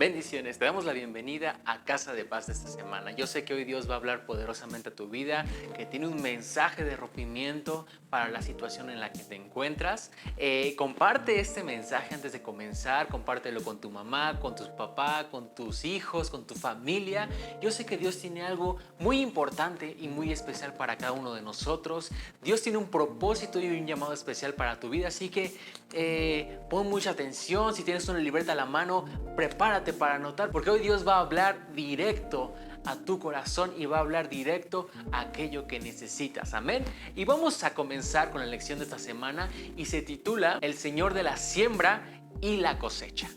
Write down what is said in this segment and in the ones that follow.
Bendiciones, te damos la bienvenida a Casa de Paz de esta semana. Yo sé que hoy Dios va a hablar poderosamente a tu vida, que tiene un mensaje de rompimiento para la situación en la que te encuentras. Comparte este mensaje antes de comenzar, compártelo con tu mamá, con tus papás, con tus hijos, con tu familia. Yo sé que Dios tiene algo muy importante y muy especial para cada uno de nosotros. Dios tiene un propósito y un llamado especial para tu vida, así que pon mucha atención. Si tienes una libreta a la mano, prepárate para anotar, porque hoy Dios va a hablar directo a tu corazón y va a hablar directo a aquello que necesitas. Amén. Y vamos a comenzar con la lección de esta semana y se titula El Señor de la siembra y la cosecha.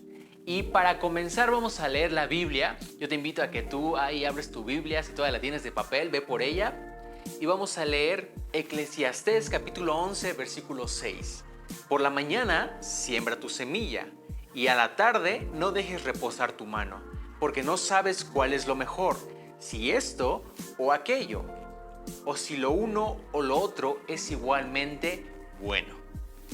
Y para comenzar vamos a leer la Biblia. Yo te invito a que tú ahí abres tu Biblia, si todavía la tienes de papel, ve por ella. Y vamos a leer Eclesiastés capítulo 11, versículo 6. Por la mañana siembra tu semilla y a la tarde no dejes reposar tu mano, porque no sabes cuál es lo mejor, si esto o aquello, o si lo uno o lo otro es igualmente bueno.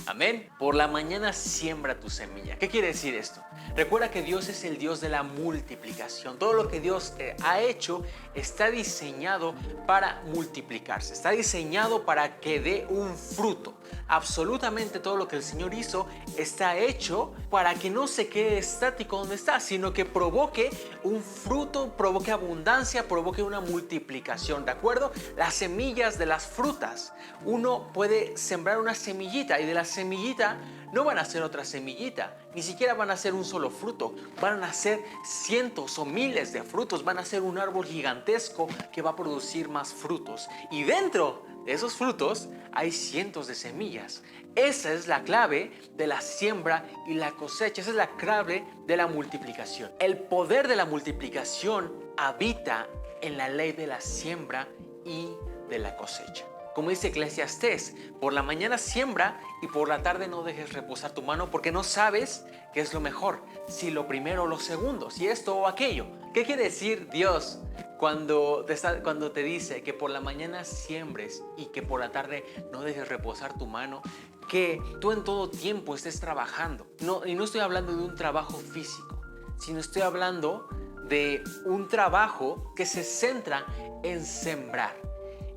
Amén. Por la mañana siembra tu semilla. ¿Qué quiere decir esto? Recuerda que Dios es el Dios de la multiplicación. Todo lo que Dios ha hecho está diseñado para multiplicarse. Está diseñado para que dé un fruto. Absolutamente todo lo que el Señor hizo está hecho para que no se quede estático donde está, sino que provoque un fruto, provoque abundancia, provoque una multiplicación. ¿De acuerdo? Las semillas de las frutas. Uno puede sembrar una semillita y de la semillita no van a ser otra semillita, ni siquiera van a ser un solo fruto, van a ser cientos o miles de frutos, van a ser un árbol gigantesco que va a producir más frutos. Y dentro de esos frutos hay cientos de semillas. Esa es la clave de la siembra y la cosecha, esa es la clave de la multiplicación. El poder de la multiplicación habita en la ley de la siembra y de la cosecha. Como dice Eclesiastés, por la mañana siembra y por la tarde no dejes reposar tu mano, porque no sabes qué es lo mejor, si lo primero o lo segundo, si esto o aquello. ¿Qué quiere decir Dios cuando te dice que por la mañana siembres y que por la tarde no dejes reposar tu mano? Que tú en todo tiempo estés trabajando. Y no estoy hablando de un trabajo físico, sino estoy hablando de un trabajo que se centra en sembrar.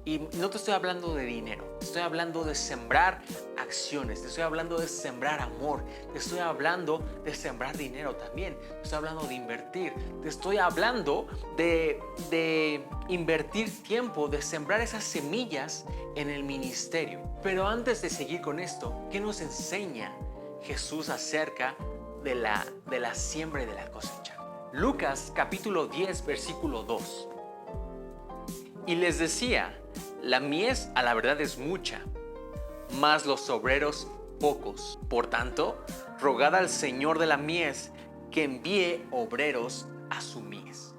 Y no te estoy hablando de dinero, te estoy hablando de sembrar acciones, te estoy hablando de sembrar amor, te estoy hablando de sembrar dinero también, te estoy hablando de invertir, te estoy hablando de invertir tiempo, de sembrar esas semillas en el ministerio. Pero antes de seguir con esto, ¿qué nos enseña Jesús acerca de la siembra y de la cosecha? Lucas capítulo 10, versículo 2. Y les decía, la mies a la verdad es mucha, mas los obreros pocos. Por tanto, rogad al Señor de la mies que envíe obreros a su mies.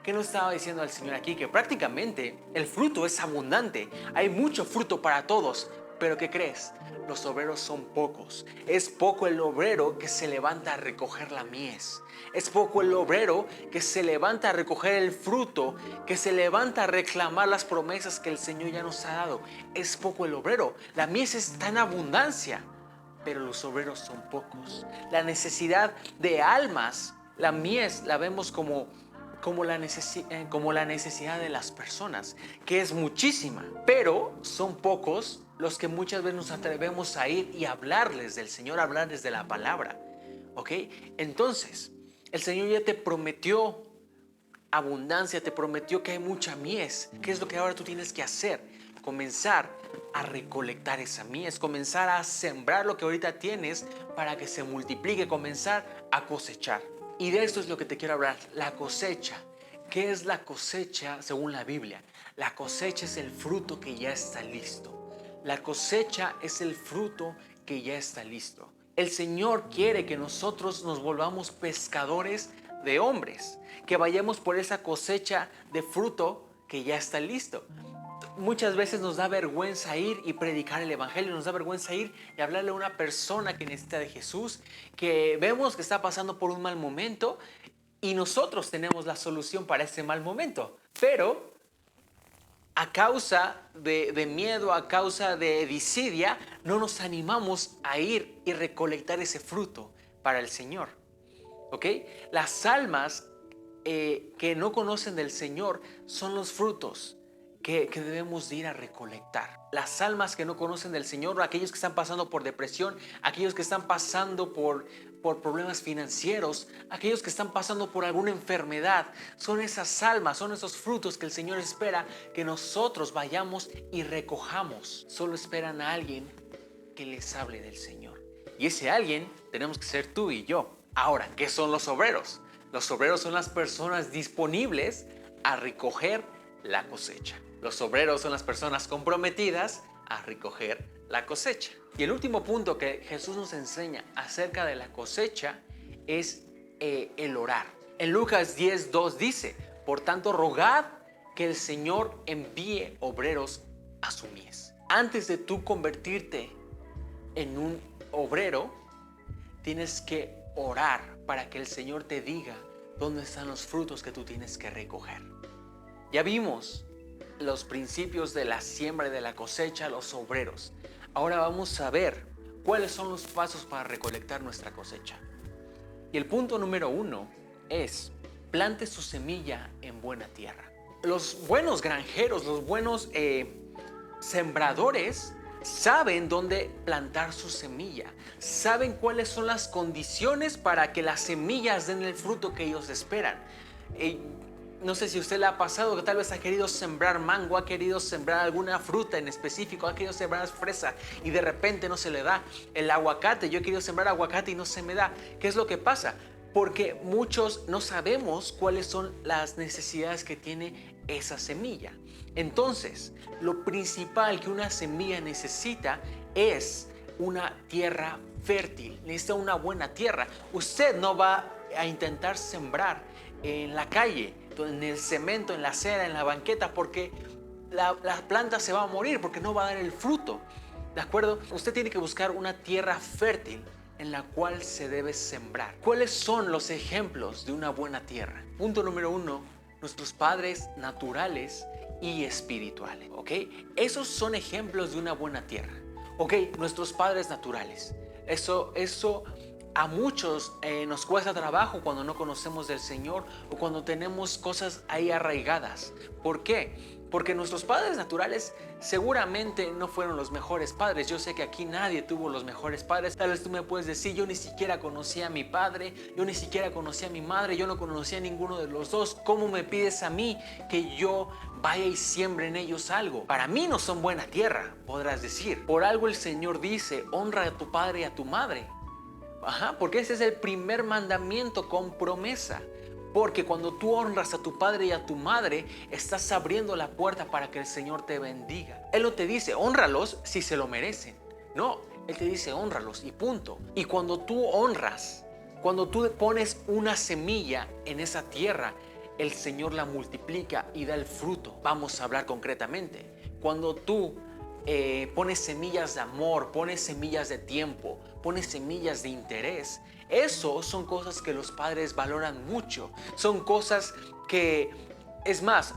¿Qué nos estaba diciendo el Señor aquí? Que prácticamente el fruto es abundante, hay mucho fruto para todos. Pero ¿qué crees? Los obreros son pocos. Es poco el obrero que se levanta a recoger la mies. Es poco el obrero que se levanta a recoger el fruto, que se levanta a reclamar las promesas que el Señor ya nos ha dado. Es poco el obrero. La mies está en abundancia, pero los obreros son pocos. La necesidad de almas, la mies la vemos como la necesidad de las personas, que es muchísima, pero son pocos los que muchas veces nos atrevemos a ir y hablarles del Señor, hablarles de la palabra. ¿Ok? Entonces, el Señor ya te prometió abundancia, te prometió que hay mucha mies. ¿Qué es lo que ahora tú tienes que hacer? Comenzar a recolectar esa mies, comenzar a sembrar lo que ahorita tienes para que se multiplique, comenzar a cosechar. Y de esto es lo que te quiero hablar, la cosecha. ¿Qué es la cosecha según la Biblia? La cosecha es el fruto que ya está listo. La cosecha es el fruto que ya está listo. El Señor quiere que nosotros nos volvamos pescadores de hombres, que vayamos por esa cosecha de fruto que ya está listo. Muchas veces nos da vergüenza ir y predicar el evangelio, nos da vergüenza ir y hablarle a una persona que necesita de Jesús, que vemos que está pasando por un mal momento y nosotros tenemos la solución para ese mal momento. Pero a causa de miedo, a causa de desidia, no nos animamos a ir y recolectar ese fruto para el Señor. ¿ok? Las almas que no conocen del Señor son los frutos que debemos de ir a recolectar. Las almas que no conocen del Señor, aquellos que están pasando por depresión, aquellos que están pasando por problemas financieros, aquellos que están pasando por alguna enfermedad, son esas almas, son esos frutos que el Señor espera que nosotros vayamos y recojamos. Solo esperan a alguien que les hable del Señor. Y ese alguien tenemos que ser tú y yo. Ahora, ¿qué son los obreros? Los obreros son las personas disponibles a recoger la cosecha. Los obreros son las personas comprometidas a recoger la cosecha. Y el último punto que Jesús nos enseña acerca de la cosecha es el orar. En Lucas 10:2 dice: por tanto, rogad que el Señor envíe obreros a su mies. Antes de tú convertirte en un obrero, tienes que orar para que el Señor te diga dónde están los frutos que tú tienes que recoger. Ya vimos los principios de la siembra y de la cosecha, los obreros. Ahora vamos a ver cuáles son los pasos para recolectar nuestra cosecha. Y el punto número 1 es: plante su semilla en buena tierra. Los buenos granjeros, los buenos sembradores saben dónde plantar su semilla, saben cuáles son las condiciones para que las semillas den el fruto que ellos esperan. No sé si a usted le ha pasado que tal vez ha querido sembrar mango, ha querido sembrar alguna fruta en específico, ha querido sembrar fresa y de repente no se le da. El aguacate, yo he querido sembrar aguacate y no se me da. ¿Qué es lo que pasa? Porque muchos no sabemos cuáles son las necesidades que tiene esa semilla. Entonces, lo principal que una semilla necesita es una tierra fértil, necesita una buena tierra. Usted no va a intentar sembrar en la calle, en el cemento, en la acera, en la banqueta, porque la planta se va a morir, porque no va a dar el fruto. ¿De acuerdo? Usted tiene que buscar una tierra fértil en la cual se debe sembrar. ¿Cuáles son los ejemplos de una buena tierra? Punto número 1, nuestros padres naturales y espirituales, ¿ok? Esos son ejemplos de una buena tierra, ¿ok? Nuestros padres naturales. Eso a muchos nos cuesta trabajo cuando no conocemos del Señor o cuando tenemos cosas ahí arraigadas. ¿Por qué? Porque nuestros padres naturales seguramente no fueron los mejores padres. Yo sé que aquí nadie tuvo los mejores padres. Tal vez tú me puedes decir: yo ni siquiera conocía a mi padre, yo ni siquiera conocía a mi madre, yo no conocía a ninguno de los dos. ¿Cómo me pides a mí que yo vaya y siembre en ellos algo? Para mí no son buena tierra, podrás decir. Por algo el Señor dice: honra a tu padre y a tu madre. Porque ese es el primer mandamiento con promesa. Porque cuando tú honras a tu padre y a tu madre, estás abriendo la puerta para que el Señor te bendiga. Él no te dice honralos si se lo merecen. No, Él te dice honralos y punto. Y cuando tú honras, cuando tú pones una semilla en esa tierra, el Señor la multiplica y da el fruto. Vamos a hablar concretamente. Cuando tú pones semillas de amor, pones semillas de tiempo, pones semillas de interés, eso son cosas que los padres valoran mucho. Son cosas que, es más,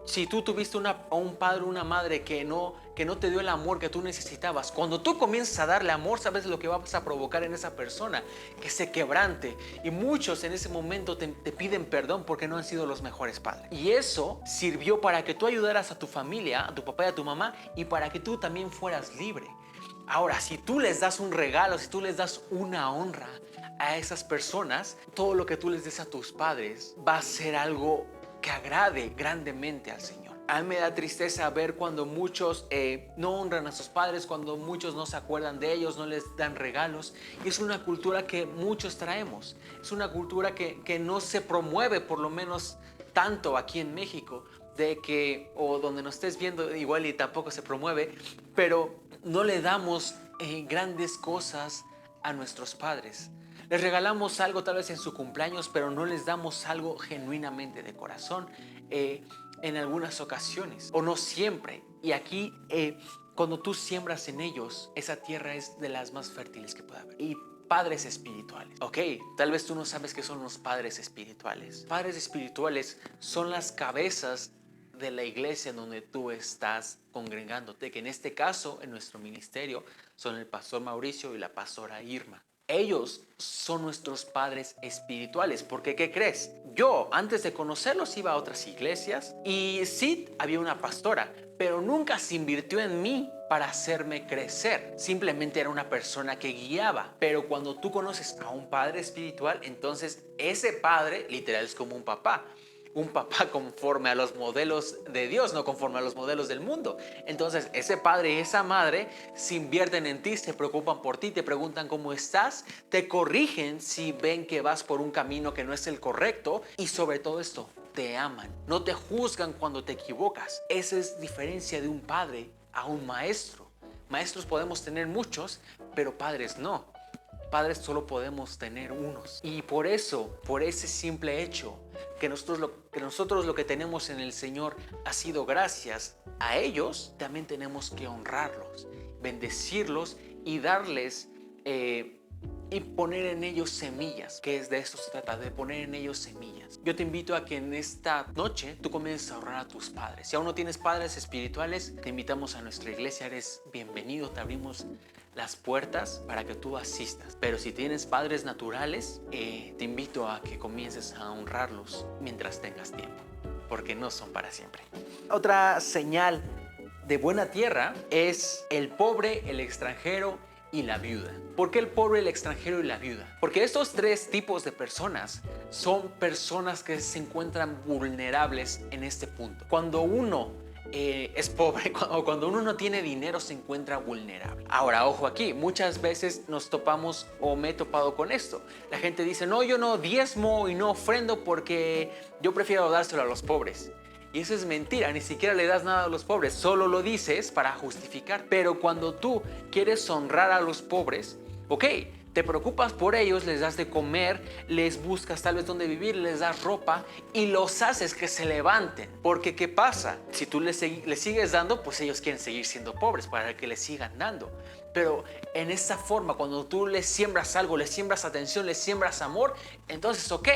si tú tuviste a un padre o una madre que no te dio el amor que tú necesitabas, cuando tú comienzas a darle amor, sabes lo que vas a provocar en esa persona: que se quebrante. Y muchos en ese momento te piden perdón porque no han sido los mejores padres. Y eso sirvió para que tú ayudaras a tu familia, a tu papá y a tu mamá, y para que tú también fueras libre. Ahora, si tú les das un regalo, si tú les das una honra a esas personas, todo lo que tú les des a tus padres va a ser algo que agrade grandemente al Señor. A mí me da tristeza ver cuando muchos no honran a sus padres, cuando muchos no se acuerdan de ellos, no les dan regalos. Y es una cultura que muchos traemos. Es una cultura que no se promueve, por lo menos tanto aquí en México, de que, o donde nos estés viendo igual y tampoco se promueve, pero no le damos grandes cosas a nuestros padres. Les regalamos algo tal vez en su cumpleaños, pero no les damos algo genuinamente de corazón en algunas ocasiones, o no siempre. Y aquí, cuando tú siembras en ellos, esa tierra es de las más fértiles que puede haber. Y padres espirituales. Ok, tal vez tú no sabes qué son los padres espirituales. Padres espirituales son las cabezas de la iglesia en donde tú estás congregándote, que en este caso, en nuestro ministerio, son el pastor Mauricio y la pastora Irma. Ellos son nuestros padres espirituales, porque ¿qué crees? Yo antes de conocerlos iba a otras iglesias y sí había una pastora, pero nunca se invirtió en mí para hacerme crecer. Simplemente era una persona que guiaba. Pero cuando tú conoces a un padre espiritual, entonces ese padre literal es como un papá conforme a los modelos de Dios, no conforme a los modelos del mundo. Entonces ese padre y esa madre se invierten en ti, se preocupan por ti, te preguntan cómo estás, te corrigen si ven que vas por un camino que no es el correcto y sobre todo esto, te aman, no te juzgan cuando te equivocas. Esa es diferencia de un padre a un maestro. Maestros podemos tener muchos, pero padres no. Padres solo podemos tener unos. Y por eso, por ese simple hecho, que nosotros lo que tenemos en el Señor ha sido gracias a ellos, también tenemos que honrarlos, bendecirlos y darles y poner en ellos semillas, que es de eso se trata, de poner en ellos semillas. Yo te invito a que en esta noche tú comiences a honrar a tus padres. Si aún no tienes padres espirituales, te invitamos a nuestra iglesia, eres bienvenido, te abrimos las puertas para que tú asistas. Pero si tienes padres naturales, te invito a que comiences a honrarlos mientras tengas tiempo, porque no son para siempre. Otra señal de buena tierra es el pobre, el extranjero y la viuda. ¿Por qué el pobre, el extranjero y la viuda? Porque estos tres tipos de personas son personas que se encuentran vulnerables en este punto. Cuando uno es pobre o cuando uno no tiene dinero se encuentra vulnerable. Ahora, ojo aquí, muchas veces nos topamos o me he topado con esto. La gente dice, no, yo no diezmo y no ofrendo porque yo prefiero dárselo a los pobres. Y eso es mentira, ni siquiera le das nada a los pobres, solo lo dices para justificar. Pero cuando tú quieres honrar a los pobres, ok, te preocupas por ellos, les das de comer, les buscas tal vez dónde vivir, les das ropa y los haces que se levanten. Porque ¿qué pasa? Si tú les sigues dando, pues ellos quieren seguir siendo pobres para que les sigan dando. Pero en esa forma, cuando tú les siembras algo, les siembras atención, les siembras amor, entonces ok,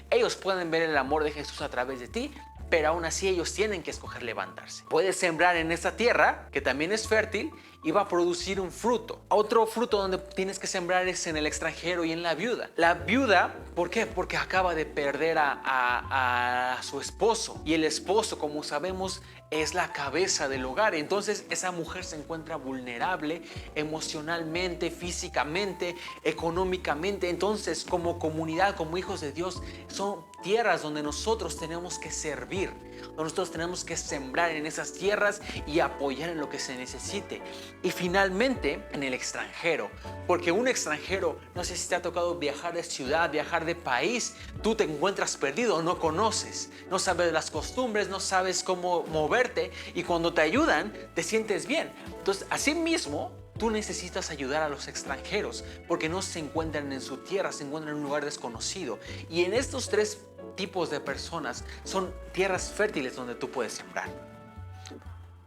ellos pueden ver el amor de Jesús a través de ti, pero aún así ellos tienen que escoger levantarse. Puedes sembrar en esa tierra, que también es fértil, y va a producir un fruto. Otro fruto donde tienes que sembrar es en el extranjero y en la viuda. La viuda, ¿por qué? Porque acaba de perder a su esposo. Y el esposo, como sabemos, es la cabeza del hogar. Entonces esa mujer se encuentra vulnerable emocionalmente, físicamente, económicamente. Entonces, como comunidad, como hijos de Dios, son tierras donde nosotros tenemos que servir, donde nosotros tenemos que sembrar en esas tierras y apoyar en lo que se necesite. Y finalmente en el extranjero, porque un extranjero, no sé si te ha tocado viajar de ciudad, viajar de país, tú te encuentras perdido, no conoces, no sabes las costumbres, no sabes cómo moverte, y cuando te ayudan te sientes bien. Entonces, así mismo tú necesitas ayudar a los extranjeros porque no se encuentran en su tierra, se encuentran en un lugar desconocido. Y en estos tres tipos de personas son tierras fértiles donde tú puedes sembrar.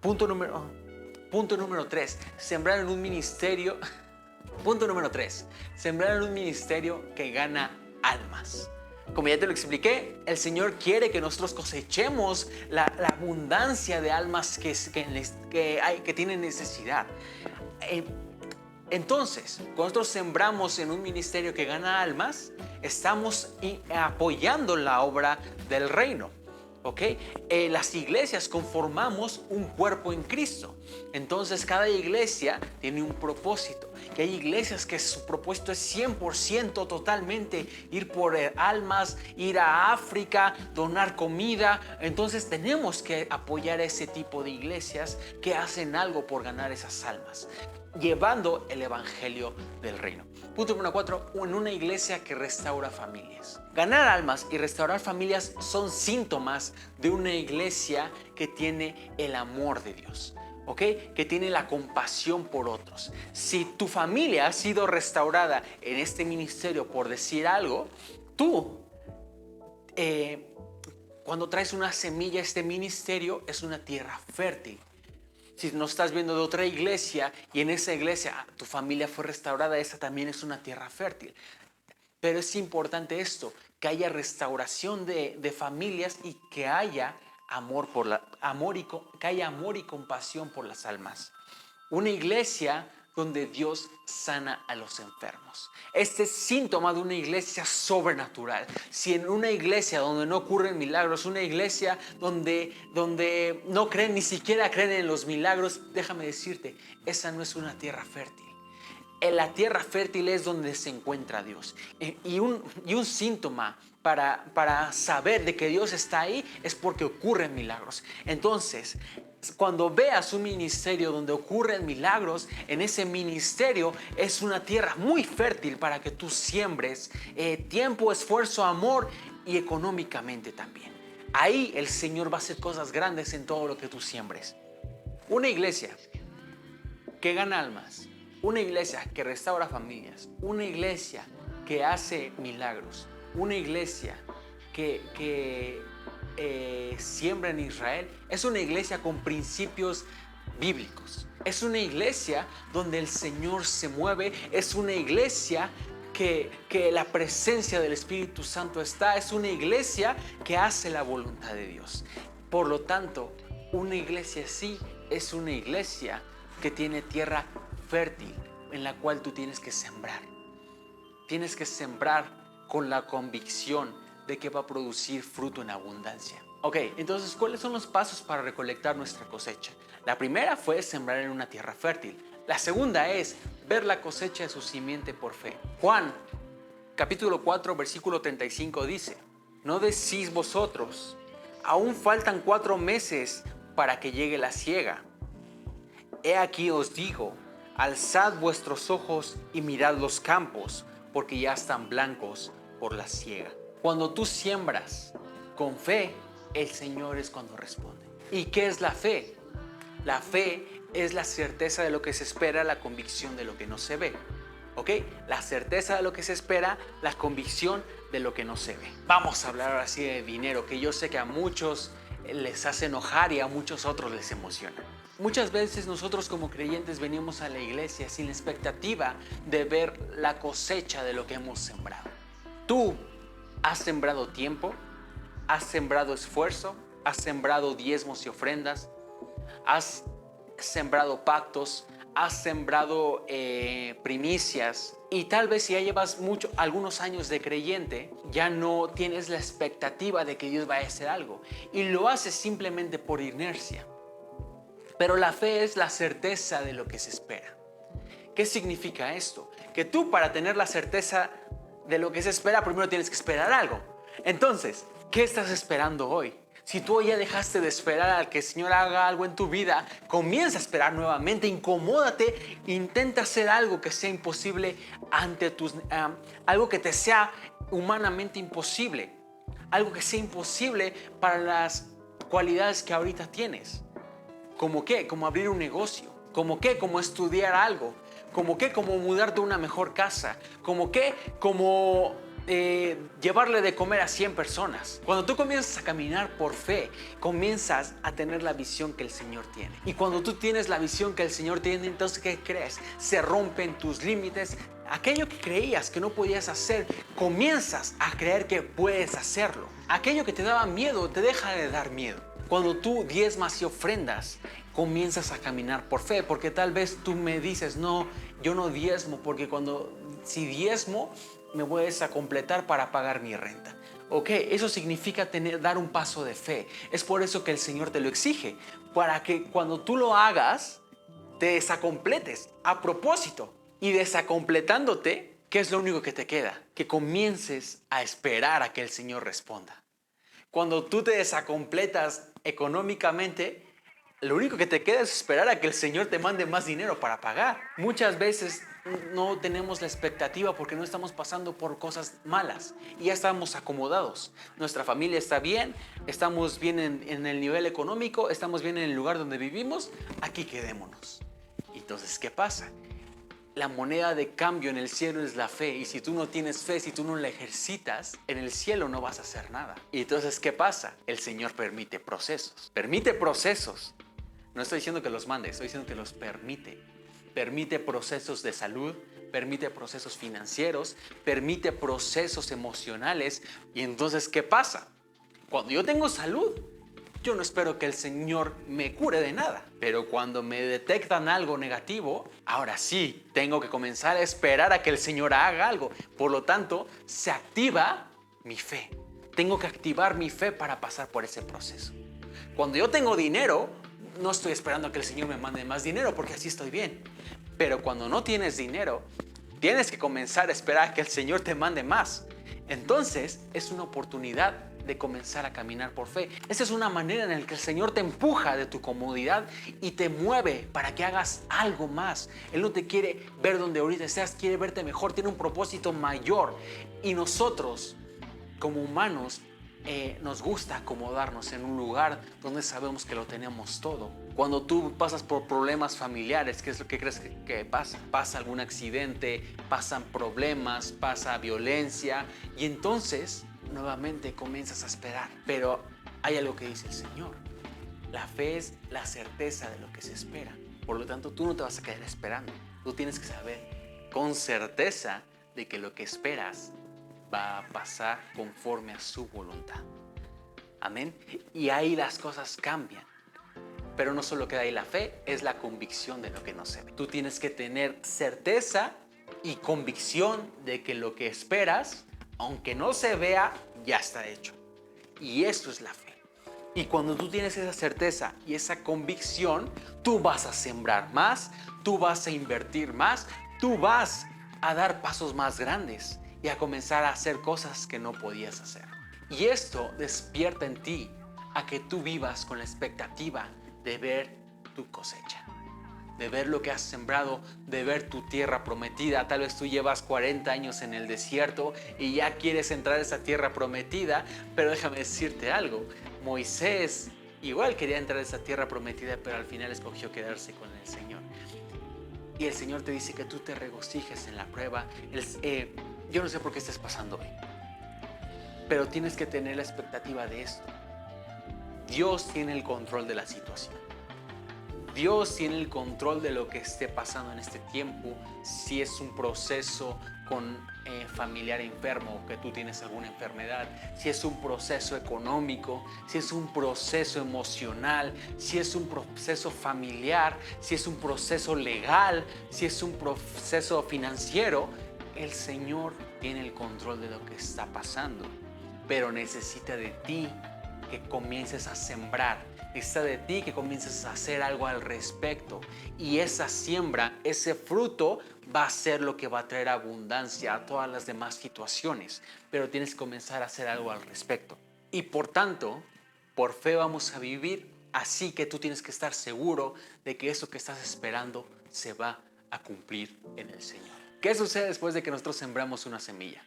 Punto número 3, sembrar en un ministerio. Punto número 3, sembrar en un ministerio que gana almas. Como ya te lo expliqué, el Señor quiere que nosotros cosechemos la abundancia de almas que tienen necesidad. Entonces, cuando nosotros sembramos en un ministerio que gana almas, estamos apoyando la obra del reino. ¿Okay? Las iglesias conformamos un cuerpo en Cristo. Entonces cada iglesia tiene un propósito. Que hay iglesias que su propósito es 100% totalmente ir por almas, ir a África, donar comida. Entonces tenemos que apoyar a ese tipo de iglesias que hacen algo por ganar esas almas, llevando el evangelio del reino. Punto número 4, en una iglesia que restaura familias. Ganar almas y restaurar familias son síntomas de una iglesia que tiene el amor de Dios, ¿ok? Que tiene la compasión por otros. Si tu familia ha sido restaurada en este ministerio, por decir algo, tú, cuando traes una semilla a este ministerio, es una tierra fértil. Si nos estás viendo de otra iglesia y en esa iglesia tu familia fue restaurada, esa también es una tierra fértil. Pero es importante esto, que haya restauración de familias y que haya amor y compasión por las almas. Una iglesia donde Dios sana a los enfermos. Este es síntoma de una iglesia sobrenatural. Si en una iglesia donde no ocurren milagros, una iglesia donde no creen, ni siquiera creen en los milagros, déjame decirte, esa no es una tierra fértil. En la tierra fértil es donde se encuentra Dios. Y un síntoma para saber de que Dios está ahí es porque ocurren milagros. Entonces, cuando veas un ministerio donde ocurren milagros, en ese ministerio es una tierra muy fértil para que tú siembres tiempo, esfuerzo, amor y económicamente también. Ahí el Señor va a hacer cosas grandes en todo lo que tú siembres. Una iglesia que gana almas, una iglesia que restaura familias, una iglesia que hace milagros, una iglesia que siembra en Israel, es una iglesia con principios bíblicos. Es una iglesia donde el Señor se mueve, es una iglesia que la presencia del Espíritu Santo está, es una iglesia que hace la voluntad de Dios. Por lo tanto, una iglesia así es una iglesia que tiene tierra fértil en la cual tú tienes que sembrar. Tienes que sembrar con la convicción de que va a producir fruto en abundancia. Ok, entonces, ¿cuáles son los pasos para recolectar nuestra cosecha? La primera fue sembrar en una tierra fértil. La segunda es ver la cosecha de su simiente por fe. Juan, capítulo 4, versículo 35 dice: ¿No decís vosotros, aún faltan 4 meses para que llegue la siega? He aquí os digo, alzad vuestros ojos y mirad los campos, porque ya están blancos por la siega. Cuando tú siembras con fe, el Señor es cuando responde. ¿Y qué es la fe? La fe es la certeza de lo que se espera, la convicción de lo que no se ve. ¿Ok? La certeza de lo que se espera, la convicción de lo que no se ve. Vamos a hablar ahora sí de dinero, que yo sé que a muchos les hace enojar y a muchos otros les emociona. Muchas veces nosotros como creyentes venimos a la iglesia sin la expectativa de ver la cosecha de lo que hemos sembrado. Tú has sembrado tiempo, has sembrado esfuerzo, has sembrado diezmos y ofrendas, has sembrado pactos, has sembrado primicias, y tal vez si ya llevas algunos años de creyente, ya no tienes la expectativa de que Dios vaya a hacer algo y lo haces simplemente por inercia. Pero la fe es la certeza de lo que se espera. ¿Qué significa esto? Que tú, para tener la certeza de lo que se espera, primero tienes que esperar algo. Entonces, ¿qué estás esperando hoy? Si tú ya dejaste de esperar a que el Señor haga algo en tu vida, comienza a esperar nuevamente, incomódate, intenta hacer algo que sea imposible ante algo que te sea humanamente imposible, algo que sea imposible para las cualidades que ahorita tienes. ¿Cómo qué? Como abrir un negocio. ¿Cómo qué? Como estudiar algo. ¿Cómo qué? Como mudarte a una mejor casa. ¿Cómo qué? Como llevarle de comer a 100 personas. Cuando tú comienzas a caminar por fe, comienzas a tener la visión que el Señor tiene. Y cuando tú tienes la visión que el Señor tiene, entonces, ¿qué crees? Se rompen tus límites. Aquello que creías que no podías hacer, comienzas a creer que puedes hacerlo. Aquello que te daba miedo, te deja de dar miedo. Cuando tú diezmas y ofrendas, comienzas a caminar por fe, porque tal vez tú me dices, no, yo no diezmo, porque si diezmo, me voy a completar para pagar mi renta. Ok, eso significa dar un paso de fe. Es por eso que el Señor te lo exige, para que cuando tú lo hagas, te desacompletes a propósito. Y desacompletándote, ¿qué es lo único que te queda? Que comiences a esperar a que el Señor responda. Cuando tú te desacompletas económicamente, lo único que te queda es esperar a que el Señor te mande más dinero para pagar. Muchas veces no tenemos la expectativa porque no estamos pasando por cosas malas y ya estamos acomodados. Nuestra familia está bien, estamos bien en el nivel económico, estamos bien en el lugar donde vivimos, aquí quedémonos. Entonces, ¿qué pasa? La moneda de cambio en el cielo es la fe, y si tú no tienes fe, si tú no la ejercitas, en el cielo no vas a hacer nada. Y entonces, ¿qué pasa? El Señor permite procesos. Permite procesos. No estoy diciendo que los mande, estoy diciendo que los permite. Permite procesos de salud, permite procesos financieros, permite procesos emocionales. Y entonces, ¿qué pasa? Cuando yo tengo salud, yo no espero que el Señor me cure de nada. Pero cuando me detectan algo negativo, ahora sí, tengo que comenzar a esperar a que el Señor haga algo. Por lo tanto, se activa mi fe. Tengo que activar mi fe para pasar por ese proceso. Cuando yo tengo dinero, no estoy esperando a que el Señor me mande más dinero porque así estoy bien. Pero cuando no tienes dinero, tienes que comenzar a esperar a que el Señor te mande más. Entonces, es una oportunidad de comenzar a caminar por fe. Esa es una manera en la que el Señor te empuja de tu comodidad y te mueve para que hagas algo más. Él no te quiere ver donde ahorita estás, quiere verte mejor, tiene un propósito mayor. Y nosotros, como humanos, nos gusta acomodarnos en un lugar donde sabemos que lo tenemos todo. Cuando tú pasas por problemas familiares, ¿qué es lo que crees que pasa? Pasa algún accidente, pasan problemas, pasa violencia y entonces nuevamente comienzas a esperar. Pero hay algo que dice el Señor. La fe es la certeza de lo que se espera. Por lo tanto, tú no te vas a quedar esperando. Tú tienes que saber con certeza de que lo que esperas va a pasar conforme a su voluntad. Amén. Y ahí las cosas cambian. Pero no solo queda ahí la fe, es la convicción de lo que no se ve. Tú tienes que tener certeza y convicción de que lo que esperas, aunque no se vea, ya está hecho. Y esto es la fe. Y cuando tú tienes esa certeza y esa convicción, tú vas a sembrar más, tú vas a invertir más, tú vas a dar pasos más grandes y a comenzar a hacer cosas que no podías hacer. Y esto despierta en ti a que tú vivas con la expectativa de ver tu cosecha, de ver lo que has sembrado, de ver tu tierra prometida. Tal vez tú llevas 40 años en el desierto y ya quieres entrar a esa tierra prometida, pero déjame decirte algo, Moisés igual quería entrar a esa tierra prometida, pero al final escogió quedarse con el Señor. Y el Señor te dice que tú te regocijes en la prueba. Yo no sé por qué estás pasando hoy, pero tienes que tener la expectativa de esto. Dios tiene el control de la situación. Dios tiene el control de lo que esté pasando en este tiempo. Si es un proceso con familiar enfermo, que tú tienes alguna enfermedad, si es un proceso económico, si es un proceso emocional, si es un proceso familiar, si es un proceso legal, si es un proceso financiero, el Señor tiene el control de lo que está pasando, pero necesita de ti que comiences a sembrar. Necesita de ti que comiences a hacer algo al respecto. Y esa siembra, ese fruto, va a ser lo que va a traer abundancia a todas las demás situaciones. Pero tienes que comenzar a hacer algo al respecto. Y por tanto, por fe vamos a vivir. Así que tú tienes que estar seguro de que eso que estás esperando se va a cumplir en el Señor. ¿Qué sucede después de que nosotros sembramos una semilla?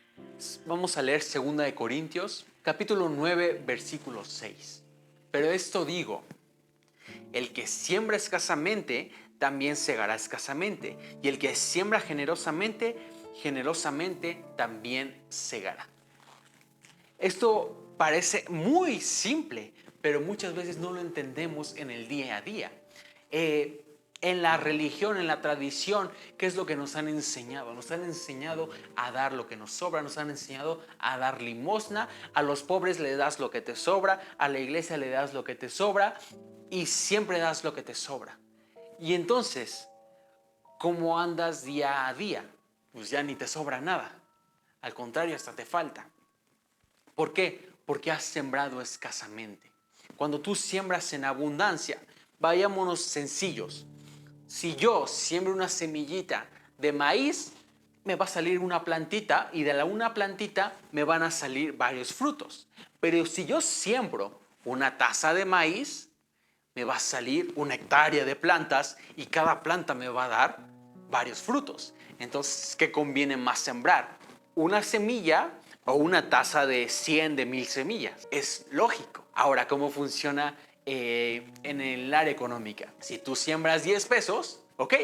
Vamos a leer 2 Corintios, capítulo 9, versículo 6. Pero esto digo, el que siembra escasamente, también segará escasamente. Y el que siembra generosamente, generosamente también segará. Esto parece muy simple, pero muchas veces no lo entendemos en el día a día. En la religión, en la tradición, ¿qué es lo que nos han enseñado? Nos han enseñado a dar lo que nos sobra, nos han enseñado a dar limosna, a los pobres le das lo que te sobra, a la iglesia le das lo que te sobra y siempre das lo que te sobra. Y entonces, ¿cómo andas día a día? Pues ya ni te sobra nada, al contrario, hasta te falta. ¿Por qué? Porque has sembrado escasamente. Cuando tú siembras en abundancia, vayámonos sencillos. Si yo siembro una semillita de maíz, me va a salir una plantita y de una plantita me van a salir varios frutos. Pero si yo siembro una taza de maíz, me va a salir una hectárea de plantas y cada planta me va a dar varios frutos. Entonces, ¿qué conviene más sembrar? ¿Una semilla o una taza de 100, de 1000 semillas? Es lógico. Ahora, ¿cómo funciona en el área económica? Si tú siembras 10 pesos, ok,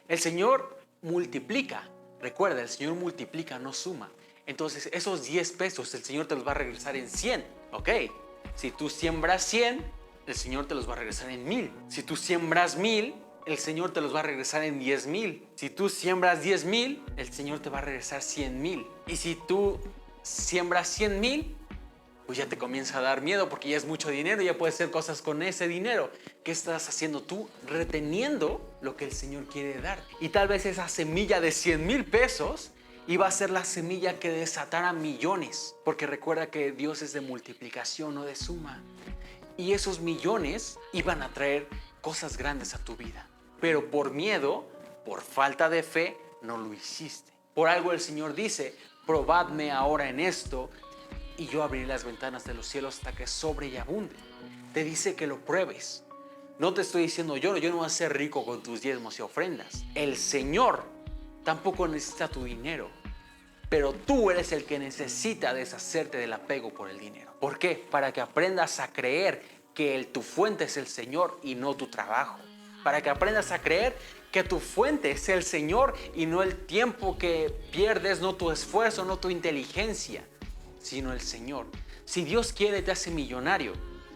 el Señor multiplica. Recuerda, el Señor multiplica, no suma. Entonces, esos 10 pesos el Señor te los va a regresar en 100, ok. Si tú siembras 100, el Señor te los va a regresar en 1000. Si tú siembras 1000, el Señor te los va a regresar en 10,000. Si tú siembras 10,000, el Señor te va a regresar 100,000. Y si tú siembras 100,000, pues ya te comienza a dar miedo porque ya es mucho dinero, ya puedes hacer cosas con ese dinero. ¿Qué estás haciendo tú? Reteniendo lo que el Señor quiere dar. Y tal vez esa semilla de 100,000 pesos iba a ser la semilla que desatara millones, porque recuerda que Dios es de multiplicación, no de suma. Y esos millones iban a traer cosas grandes a tu vida. Pero por miedo, por falta de fe, no lo hiciste. Por algo el Señor dice, probadme ahora en esto y yo abriré las ventanas de los cielos hasta que sobre y abunde. Te dice que lo pruebes. No te estoy diciendo yo no voy a ser rico con tus diezmos y ofrendas. El Señor tampoco necesita tu dinero, pero tú eres el que necesita deshacerte del apego por el dinero. ¿Por qué? Para que aprendas a creer que tu fuente es el Señor y no tu trabajo. Para que aprendas a creer que tu fuente es el Señor y no el tiempo que pierdes, no tu esfuerzo, no tu inteligencia, sino el Señor. Si Dios quiere, te hace millonario,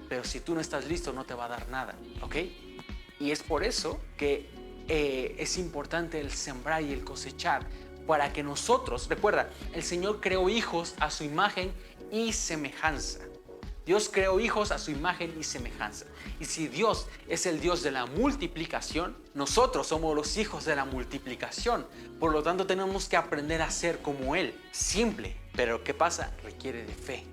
pero si tú no estás listo, no te va a dar nada, ¿ok? Y es por eso que es importante el sembrar y el cosechar, para que nosotros, recuerda, el Señor creó hijos a su imagen y semejanza. Dios creó hijos a su imagen y semejanza. Y si Dios es el Dios de la multiplicación, nosotros somos los hijos de la multiplicación. Por lo tanto, tenemos que aprender a ser como Él. Simple, pero ¿qué pasa? Requiere de fe.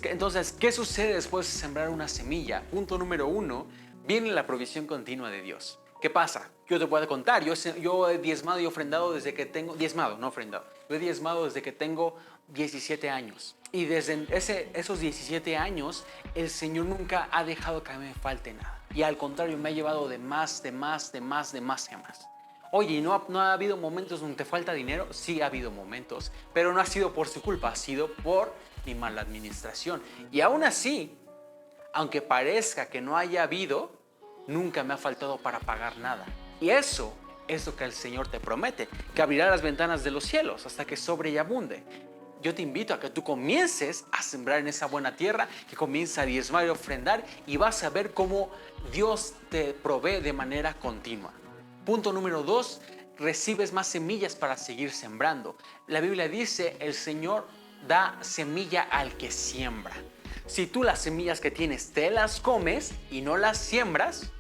Entonces, ¿qué sucede después de sembrar una semilla? Punto número 1, viene la provisión continua de Dios. ¿Qué pasa? Yo te puedo contar, yo he diezmado y ofrendado desde que tengo, diezmado, no ofrendado, yo he diezmado desde que tengo 17 años. Y desde esos 17 años, el Señor nunca ha dejado que me falte nada. Y al contrario, me ha llevado de más. Oye, ¿no ha habido momentos donde te falta dinero? Sí ha habido momentos, pero no ha sido por su culpa, ha sido por mi mala administración. Y aún así, aunque parezca que no haya habido, nunca me ha faltado para pagar nada. Y eso es lo que el Señor te promete, que abrirá las ventanas de los cielos hasta que sobre y abunde. Yo te invito a que tú comiences a sembrar en esa buena tierra, que comiences a diezmar y ofrendar, y vas a ver cómo Dios te provee de manera continua. Punto número 2, recibes más semillas para seguir sembrando. La Biblia dice, el Señor da semilla al que siembra. Si tú las semillas que tienes te las comes y no las siembras,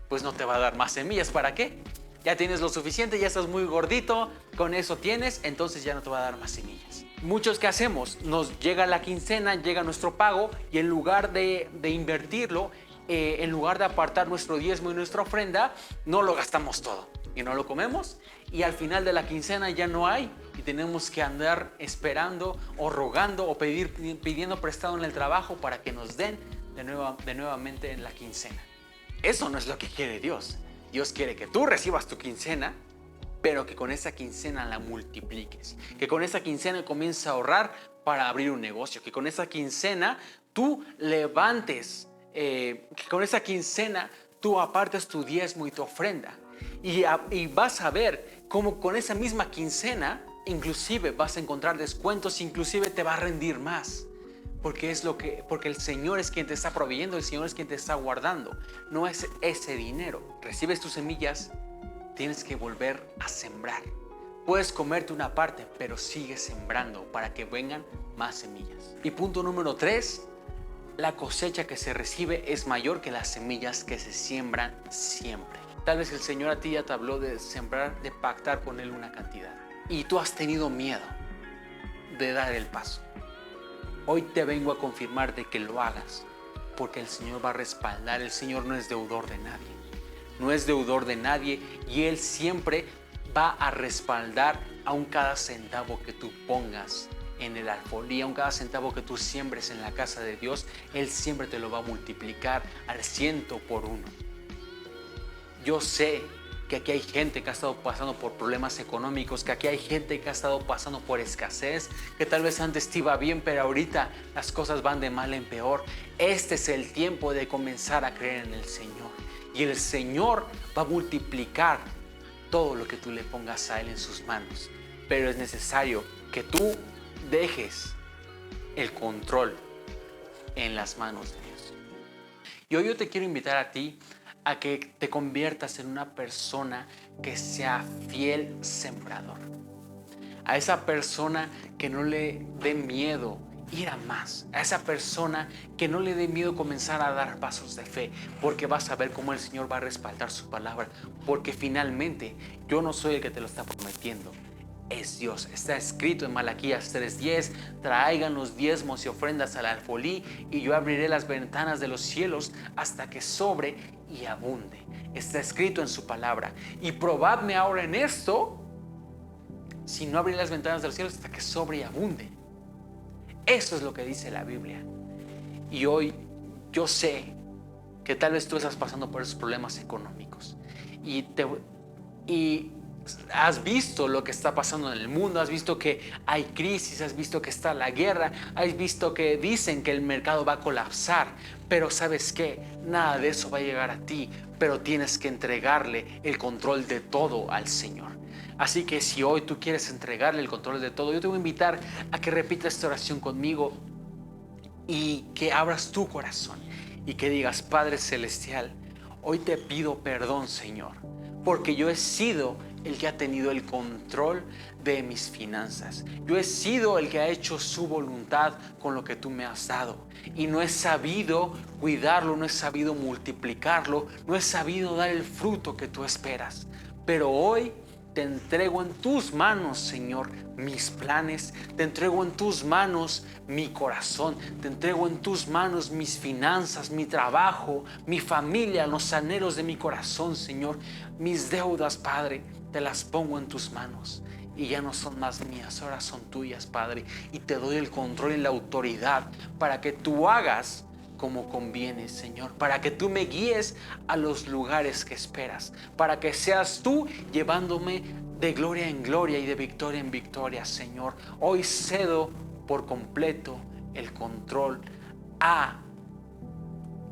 pues no te va a dar más semillas. ¿Para qué? Ya tienes lo suficiente, ya estás muy gordito, con eso tienes, entonces ya no te va a dar más semillas. Muchos, ¿qué hacemos? Nos llega la quincena, llega nuestro pago y en lugar de invertirlo, en lugar de apartar nuestro diezmo y nuestra ofrenda, no lo gastamos todo y no lo comemos, y al final de la quincena ya no hay y tenemos que andar esperando o rogando o pidiendo prestado en el trabajo para que nos den de nuevamente en la quincena. Eso no es lo que quiere Dios. Dios quiere que tú recibas tu quincena, pero que con esa quincena la multipliques, que con esa quincena comiences a ahorrar para abrir un negocio, que con esa quincena tú levantes, que con esa quincena tú apartes tu diezmo y tu ofrenda, y vas a ver cómo con esa misma quincena inclusive vas a encontrar descuentos, inclusive te va a rendir más. Porque el Señor es quien te está proveyendo, el Señor es quien te está guardando. No es ese dinero. Recibes tus semillas, tienes que volver a sembrar. Puedes comerte una parte, pero sigue sembrando para que vengan más semillas. Y punto número 3, la cosecha que se recibe es mayor que las semillas que se siembran siempre. Tal vez el Señor a ti ya te habló de sembrar, de pactar con Él una cantidad. Y tú has tenido miedo de dar el paso. Hoy te vengo a confirmar de que lo hagas, porque el Señor va a respaldar. El Señor no es deudor de nadie. No es deudor de nadie y Él siempre va a respaldar aun cada centavo que tú pongas en el alfolí, aun cada centavo que tú siembres en la casa de Dios. Él siempre te lo va a multiplicar al 100 por 1. Yo sé que aquí hay gente que ha estado pasando por problemas económicos, que aquí hay gente que ha estado pasando por escasez, que tal vez antes te iba bien, pero ahorita las cosas van de mal en peor. Este es el tiempo de comenzar a creer en el Señor. Y el Señor va a multiplicar todo lo que tú le pongas a Él en sus manos. Pero es necesario que tú dejes el control en las manos de Dios. Y hoy yo te quiero invitar a ti a que te conviertas en una persona que sea fiel sembrador. A esa persona que no le dé miedo ir a más, a esa persona que no le dé miedo comenzar a dar pasos de fe, porque vas a ver cómo el Señor va a respaldar su palabra, porque finalmente yo no soy el que te lo está prometiendo, es Dios. Está escrito en Malaquías 3:10: traigan los diezmos y ofrendas al alfolí y yo abriré las ventanas de los cielos hasta que sobre y abunde. Está escrito en su palabra. Y probadme ahora en esto, si no abriré las ventanas de los cielos hasta que sobre y abunde. Eso es lo que dice la Biblia. Y hoy yo sé que tal vez tú estás pasando por esos problemas económicos y has visto lo que está pasando en el mundo, has visto que hay crisis, has visto que está la guerra, has visto que dicen que el mercado va a colapsar, pero ¿sabes qué? Nada de eso va a llegar a ti, pero tienes que entregarle el control de todo al Señor. Así que si hoy tú quieres entregarle el control de todo, yo te voy a invitar a que repitas esta oración conmigo y que abras tu corazón y que digas: Padre Celestial, hoy te pido perdón, Señor, porque yo he sido el que ha tenido el control de mis finanzas. Yo he sido el que ha hecho su voluntad con lo que tú me has dado. Y no he sabido cuidarlo, no he sabido multiplicarlo, no he sabido dar el fruto que tú esperas. Pero hoy te entrego en tus manos, Señor, mis planes. Te entrego en tus manos mi corazón. Te entrego en tus manos mis finanzas, mi trabajo, mi familia, los anhelos de mi corazón, Señor. Mis deudas, Padre, te las pongo en tus manos. Y ya no son más mías, ahora son tuyas, Padre. Y te doy el control y la autoridad para que tú hagas como conviene, Señor, para que tú me guíes a los lugares que esperas, para que seas tú llevándome de gloria en gloria y de victoria en victoria, Señor. Hoy cedo por completo el control a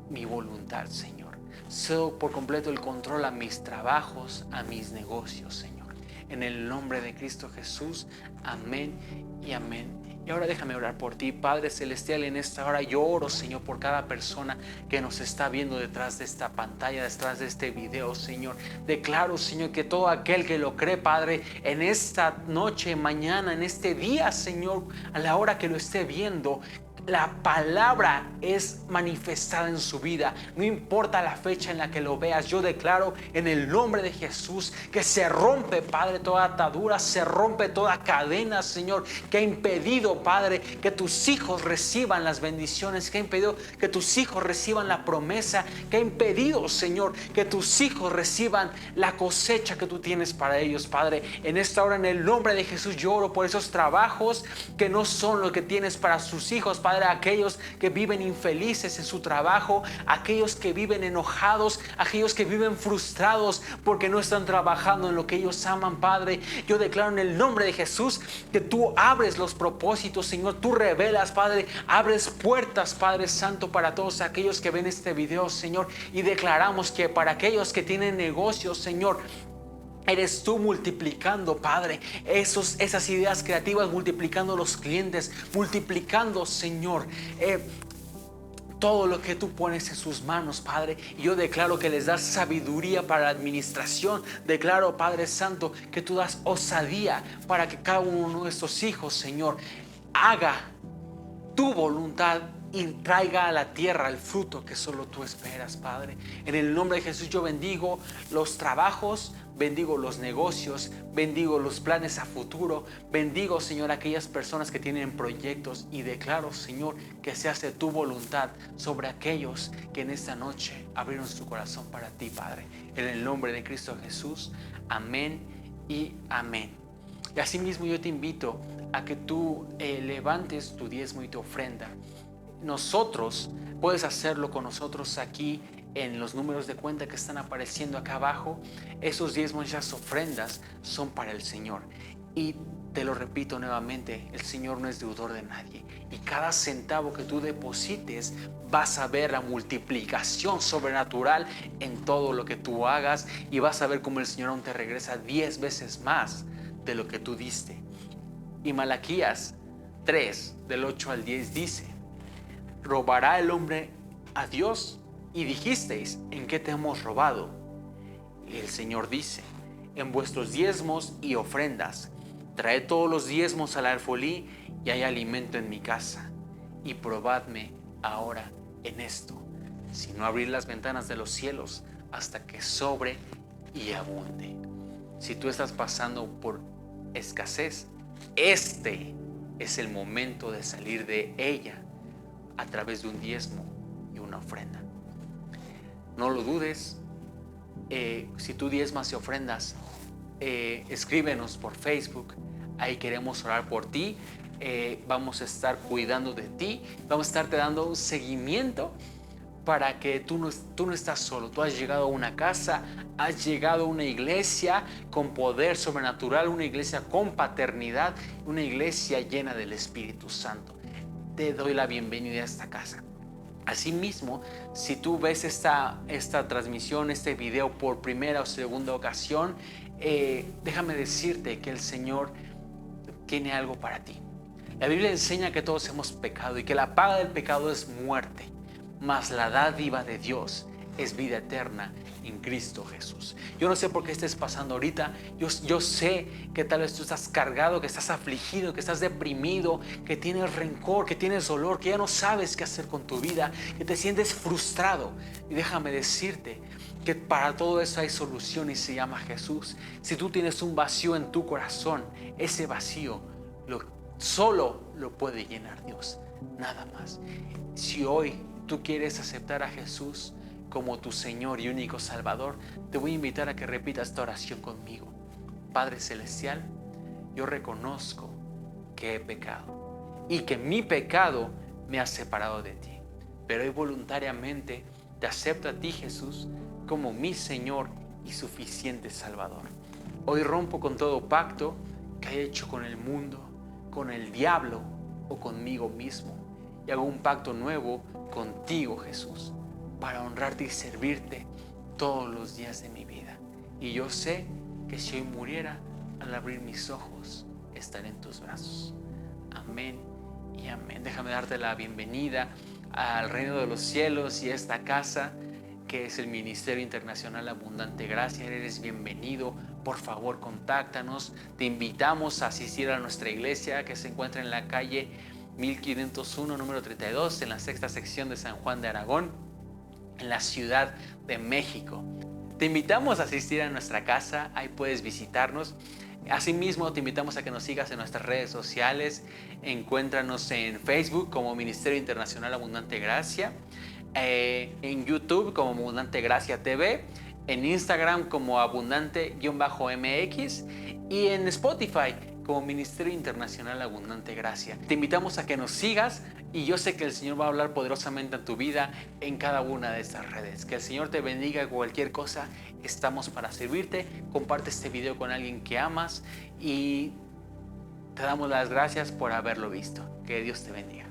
mi voluntad, Señor. Cedo por completo el control a mis trabajos, a mis negocios, Señor. En el nombre de Cristo Jesús, amén y amén. Y ahora déjame orar por ti, Padre Celestial. En esta hora yo oro, Señor, por cada persona que nos está viendo detrás de esta pantalla, detrás de este video, Señor. Declaro, Señor, que todo aquel que lo cree, Padre, en esta noche, mañana, en este día, Señor, a la hora que lo esté viendo, la palabra es manifestada en su vida. No importa la fecha en la que lo veas, yo declaro en el nombre de Jesús que se rompe, Padre, toda atadura, se rompe toda cadena, Señor, que ha impedido, Padre, que tus hijos reciban las bendiciones, que ha impedido que tus hijos reciban la promesa, que ha impedido, Señor, que tus hijos reciban la cosecha que tú tienes para ellos, Padre. En esta hora, en el nombre de Jesús, yo oro por esos trabajos que no son lo que tienes para sus hijos, Padre. Aquellos que viven infelices en su trabajo, aquellos que viven enojados, aquellos que viven frustrados porque no están trabajando en lo que ellos aman, Padre. Yo declaro en el nombre de Jesús que tú abres los propósitos, Señor. Tú revelas, Padre, abres puertas, Padre Santo, para todos aquellos que ven este video, Señor. Y declaramos que para aquellos que tienen negocios, Señor, eres tú multiplicando, Padre, esas ideas creativas, multiplicando los clientes, multiplicando, Señor, todo lo que tú pones en sus manos, Padre. Y yo declaro que les das sabiduría para la administración. Declaro, Padre Santo, que tú das osadía para que cada uno de estos hijos, Señor, haga tu voluntad y traiga a la tierra el fruto que solo tú esperas, Padre. En el nombre de Jesús yo bendigo los trabajos, bendigo los negocios, bendigo los planes a futuro, bendigo, Señor, aquellas personas que tienen proyectos y declaro, Señor, que se hace tu voluntad sobre aquellos que en esta noche abrieron su corazón para ti, Padre. En el nombre de Cristo Jesús, amén y amén. Y asimismo yo te invito a que tú levantes tu diezmo y tu ofrenda. Nosotros, puedes hacerlo con nosotros aquí en los números de cuenta que están apareciendo acá abajo. Esos diezmos y esas ofrendas son para el Señor. Y te lo repito nuevamente, el Señor no es deudor de nadie. Y cada centavo que tú deposites, vas a ver la multiplicación sobrenatural en todo lo que tú hagas. Y vas a ver cómo el Señor aún te regresa 10 veces más de lo que tú diste. Y Malaquías 3, del 8 al 10 dice: ¿robará el hombre a Dios? Y dijisteis: ¿en qué te hemos robado? Y el Señor dice: en vuestros diezmos y ofrendas. Traed todos los diezmos al alfolí y hay alimento en mi casa. y probadme ahora en esto, sino abrir las ventanas de los cielos hasta que sobre y abunde. Si tú estás pasando por escasez, este es el momento de salir de ella a través de un diezmo y una ofrenda. No lo dudes. Si tú diezmas y ofrendas, escríbenos por Facebook. Ahí queremos orar por ti. Vamos a estar cuidando de ti. Vamos a estarte dando un seguimiento para que tú no estás solo. Tú has llegado a una casa, has llegado a una iglesia con poder sobrenatural, una iglesia con paternidad, una iglesia llena del Espíritu Santo. Te doy la bienvenida a esta casa. Asimismo, si tú ves esta transmisión, este video por primera o segunda ocasión, déjame decirte que el Señor tiene algo para ti. La Biblia enseña que todos hemos pecado y que la paga del pecado es muerte, mas la dádiva de Dios es vida eterna en Cristo Jesús. Yo no sé por qué estés pasando ahorita. Yo sé que tal vez tú estás cargado, que estás afligido, que estás deprimido, que tienes rencor, que tienes dolor, que ya no sabes qué hacer con tu vida, que te sientes frustrado. Y déjame decirte que para todo eso hay solución y se llama Jesús. Si tú tienes un vacío en tu corazón, ese vacío solo lo puede llenar Dios, nada más. Si hoy tú quieres aceptar a Jesús como tu Señor y único Salvador, te voy a invitar a que repitas esta oración conmigo. Padre Celestial, yo reconozco que he pecado y que mi pecado me ha separado de ti, pero hoy voluntariamente te acepto a ti, Jesús, como mi Señor y suficiente Salvador. Hoy rompo con todo pacto que he hecho con el mundo, con el diablo o conmigo mismo, y hago un pacto nuevo contigo, Jesús, para honrarte y servirte todos los días de mi vida. Y yo sé que si hoy muriera, al abrir mis ojos, estaré en tus brazos. Amén y amén. Déjame darte la bienvenida al reino de los cielos y a esta casa que es el Ministerio Internacional Abundante Gracia. Eres bienvenido. Por favor, contáctanos. Te invitamos a asistir a nuestra iglesia que se encuentra en la calle 1501, número 32, en la sexta sección de San Juan de Aragón, en la Ciudad de México. Te invitamos a asistir a nuestra casa. Ahí puedes visitarnos. Asimismo, te invitamos a que nos sigas en nuestras redes sociales. Encuéntranos en Facebook como Ministerio Internacional Abundante Gracia, en YouTube como Abundante Gracia TV, en Instagram como Abundante-MX y en Spotify como Ministerio Internacional Abundante Gracia. Te invitamos a que nos sigas y yo sé que el Señor va a hablar poderosamente en tu vida en cada una de estas redes. Que el Señor te bendiga. Cualquier cosa, estamos para servirte. Comparte este video con alguien que amas y te damos las gracias por haberlo visto. Que Dios te bendiga.